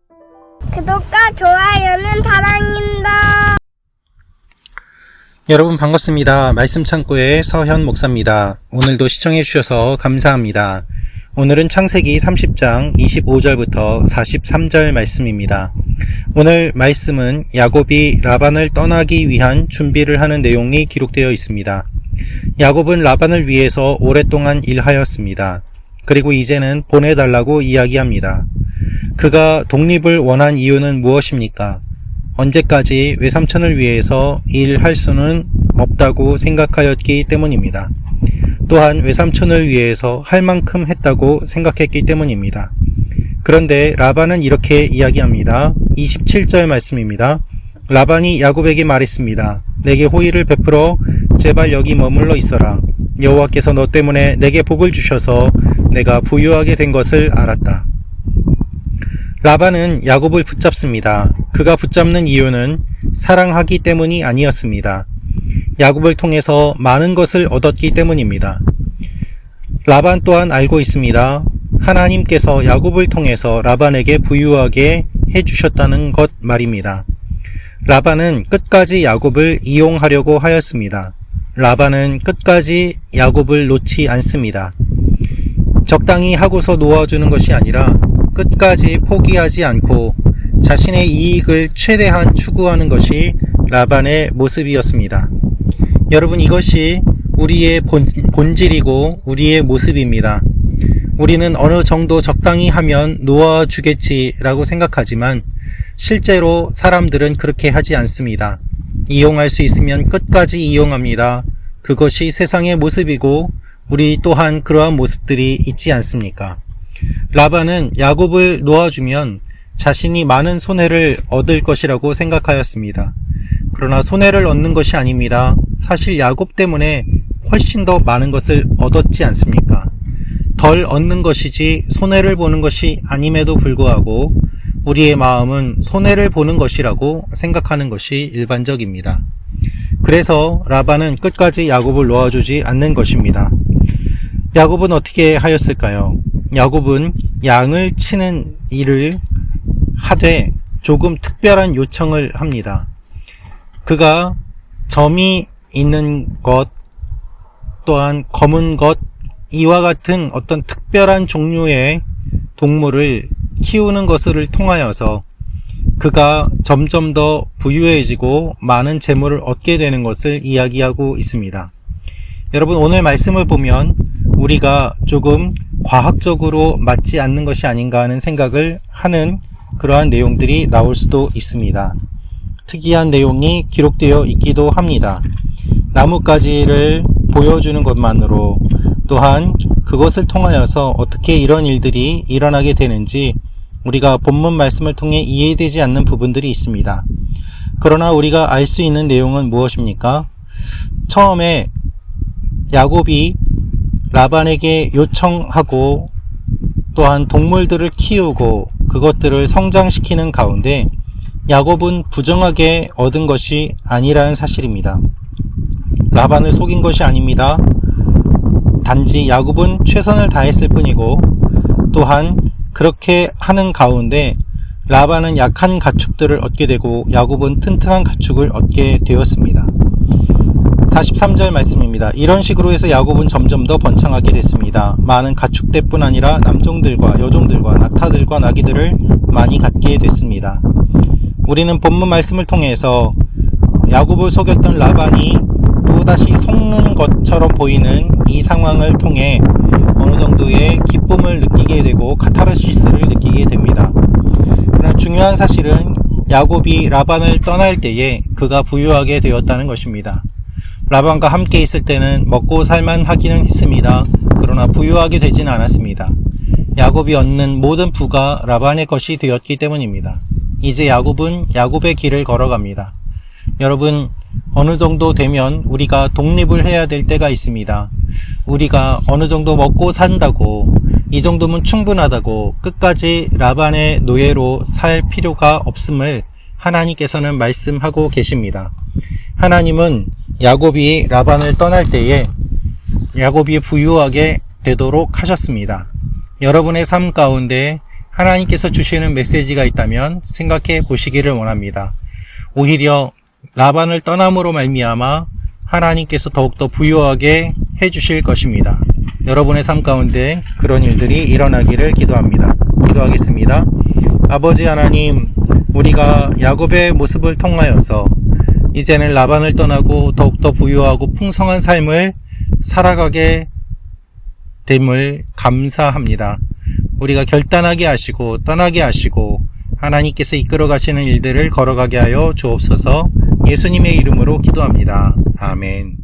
구독과 좋아요는 사랑입니다. 여러분 반갑습니다. 말씀창고의 서현 목사입니다. 오늘도 시청해 주셔서 감사합니다. 오늘은 창세기 30장 25절부터 43절 말씀입니다. 오늘 말씀은 야곱이 라반을 떠나기 위한 준비를 하는 내용이 기록되어 있습니다. 야곱은 라반을 위해서 오랫동안 일하였습니다. 그리고 이제는 보내달라고 이야기합니다. 그가 독립을 원한 이유는 무엇입니까? 언제까지 외삼촌을 위해서 일할 수는 없다고 생각하였기 때문입니다. 또한 외삼촌을 위해서 할 만큼 했다고 생각했기 때문입니다. 그런데 라반은 이렇게 이야기합니다. 27절 말씀입니다. 라반이 야곱에게 말했습니다. 내게 호의를 베풀어 제발 여기 머물러 있어라. 여호와께서 너 때문에 내게 복을 주셔서 내가 부유하게 된 것을 알았다. 라반은 야곱을 붙잡습니다. 그가 붙잡는 이유는 사랑하기 때문이 아니었습니다. 야곱을 통해서 많은 것을 얻었기 때문입니다. 라반 또한 알고 있습니다. 하나님께서 야곱을 통해서 라반에게 부유하게 해주셨다는 것 말입니다. 라반은 끝까지 야곱을 이용하려고 하였습니다. 라반은 끝까지 야곱을 놓지 않습니다. 적당히 하고서 놓아주는 것이 아니라 끝까지 포기하지 않고 자신의 이익을 최대한 추구하는 것이 라반의 모습이었습니다. 여러분, 이것이 우리의 본질이고 우리의 모습입니다. 우리는 어느 정도 적당히 하면 놓아주겠지라고 생각하지만 실제로 사람들은 그렇게 하지 않습니다. 이용할 수 있으면 끝까지 이용합니다. 그것이 세상의 모습이고 우리 또한 그러한 모습들이 있지 않습니까? 라반은 야곱을 놓아주면 자신이 많은 손해를 얻을 것이라고 생각하였습니다. 그러나 손해를 얻는 것이 아닙니다. 사실 야곱 때문에 훨씬 더 많은 것을 얻었지 않습니까? 덜 얻는 것이지 손해를 보는 것이 아님에도 불구하고 우리의 마음은 손해를 보는 것이라고 생각하는 것이 일반적입니다. 그래서 라반은 끝까지 야곱을 놓아주지 않는 것입니다. 야곱은 어떻게 하였을까요? 야곱은 양을 치는 일을 하되 조금 특별한 요청을 합니다. 그가 점이 있는 것, 또한 검은 것, 이와 같은 어떤 특별한 종류의 동물을 키우는 것을 통하여서 그가 점점 더 부유해지고 많은 재물을 얻게 되는 것을 이야기하고 있습니다. 여러분, 오늘 말씀을 보면 우리가 조금 과학적으로 맞지 않는 것이 아닌가 하는 생각을 하는 그러한 내용들이 나올 수도 있습니다. 특이한 내용이 기록되어 있기도 합니다. 나뭇가지를 보여주는 것만으로 또한 그것을 통하여서 어떻게 이런 일들이 일어나게 되는지 우리가 본문 말씀을 통해 이해되지 않는 부분들이 있습니다. 그러나 우리가 알 수 있는 내용은 무엇입니까? 처음에 야곱이 라반에게 요청하고 또한 동물들을 키우고 그것들을 성장시키는 가운데 야곱은 부정하게 얻은 것이 아니라는 사실입니다. 라반을 속인 것이 아닙니다. 단지 야곱은 최선을 다했을 뿐이고 또한 그렇게 하는 가운데 라반은 약한 가축들을 얻게 되고 야곱은 튼튼한 가축을 얻게 되었습니다. 43절 말씀입니다. 이런 식으로 해서 야곱은 점점 더 번창하게 됐습니다. 많은 가축대뿐 아니라 남종들과 여종들과 낙타들과 나귀들을 많이 갖게 됐습니다. 우리는 본문 말씀을 통해서 야곱을 속였던 라반이 또다시 속는 것처럼 보이는 이 상황을 통해 어느 정도의 기쁨을 느끼게 되고 카타르시스를 느끼게 됩니다. 그러나 중요한 사실은 야곱이 라반을 떠날 때에 그가 부유하게 되었다는 것입니다. 라반과 함께 있을 때는 먹고 살만 하기는 했습니다. 그러나 부유하게 되지는 않았습니다. 야곱이 얻는 모든 부가 라반의 것이 되었기 때문입니다. 이제 야곱은 야곱의 길을 걸어갑니다. 여러분, 어느 정도 되면 우리가 독립을 해야 될 때가 있습니다. 우리가 어느 정도 먹고 산다고, 이 정도면 충분하다고 끝까지 라반의 노예로 살 필요가 없음을 하나님께서는 말씀하고 계십니다. 하나님은 야곱이 라반을 떠날 때에 야곱이 부유하게 되도록 하셨습니다. 여러분의 삶 가운데 하나님께서 주시는 메시지가 있다면 생각해 보시기를 원합니다. 오히려 라반을 떠남으로 말미암아 하나님께서 더욱더 부유하게 해주실 것입니다. 여러분의 삶 가운데 그런 일들이 일어나기를 기도합니다. 기도하겠습니다. 아버지 하나님, 우리가 야곱의 모습을 통하여서 이제는 라반을 떠나고 더욱더 부유하고 풍성한 삶을 살아가게 됨을 감사합니다. 우리가 결단하게 하시고 떠나게 하시고 하나님께서 이끌어 가시는 일들을 걸어가게 하여 주옵소서. 예수님의 이름으로 기도합니다. 아멘.